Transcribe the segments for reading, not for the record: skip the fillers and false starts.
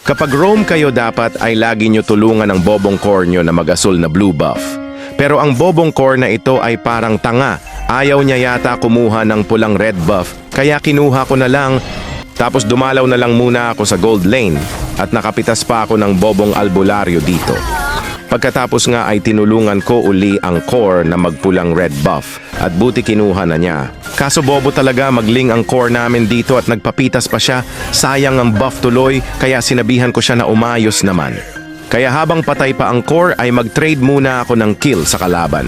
Kapag roam kayo dapat ay lagi nyo tulungan ang bobong core nyo na mag-asul na blue buff. Pero ang bobong core na ito ay parang tanga. Ayaw niya yata kumuha ng pulang red buff, kaya kinuha ko na lang. Tapos dumalaw na lang muna ako sa gold lane at nakapitas pa ako ng bobong albularyo dito. Pagkatapos nga ay tinulungan ko uli ang core na magpulang red buff at buti kinuha na niya. Kaso bobo talaga magling ang core namin dito at nagpapitas pa siya. Sayang ang buff tuloy kaya sinabihan ko siya na umayos naman. Kaya habang patay pa ang core ay mag-trade muna ako ng kill sa kalaban.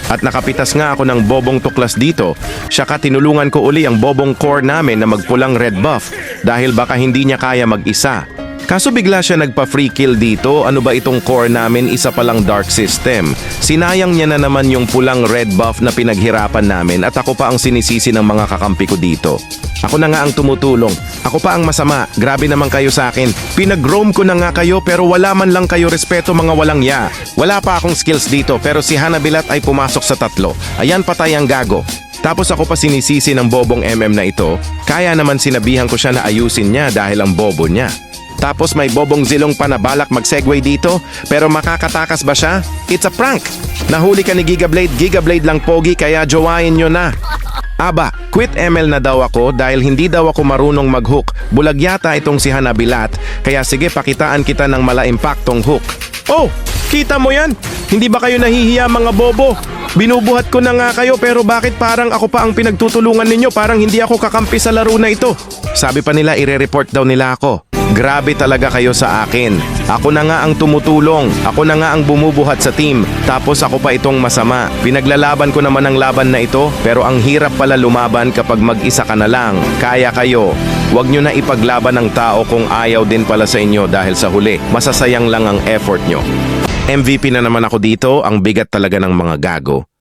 At nakapitas nga ako ng bobong tuklas dito. Siya ka tinulungan ko uli ang bobong core namin na magpulang red buff dahil baka hindi niya kaya mag-isa. Kaso bigla siya nagpa-free kill dito. Ano ba itong core namin? Isa palang dark system. Sinayang niya na naman yung pulang red buff na pinaghirapan namin at ako pa ang sinisisi ng mga kakampi ko dito. Ako na nga ang tumutulong. Ako pa ang masama. Grabe naman kayo sa akin. Pinag-roam ko na nga kayo pero wala man lang kayo respeto mga walang ya. Wala pa akong skills dito pero si Hanabilat ay pumasok sa 3. Ayan patay ang gago. Tapos ako pa sinisisi ng bobong MM na ito. Kaya naman sinabihan ko siya na ayusin niya dahil ang bobo niya. Tapos may bobong zilong pa na balak mag-segue dito, pero makakatakas ba siya? It's a prank! Nahuli ka ni Gigablade, Gigablade lang pogi kaya jowain nyo na. Aba, quit ML na daw ako dahil hindi daw ako marunong mag-hook. Bulag yata itong si Hanabilat, kaya sige pakitaan kita ng mala-impactong hook. Oh, kita mo yan? Hindi ba kayo nahihiya mga bobo? Binubuhat ko na nga kayo pero bakit parang ako pa ang pinagtutulungan ninyo? Parang hindi ako kakampi sa laro na ito. Sabi pa nila ire-report daw nila ako. Grabe talaga kayo sa akin. Ako na nga ang tumutulong. Ako na nga ang bumubuhat sa team. Tapos ako pa itong masama. Pinaglalaban ko naman ang laban na ito. Pero ang hirap pala lumaban kapag mag-isa ka na lang. Kaya kayo. Huwag nyo na ipaglaban ng tao kung ayaw din pala sa inyo dahil sa huli. Masasayang lang ang effort nyo. MVP na naman ako dito. Ang bigat talaga ng mga gago.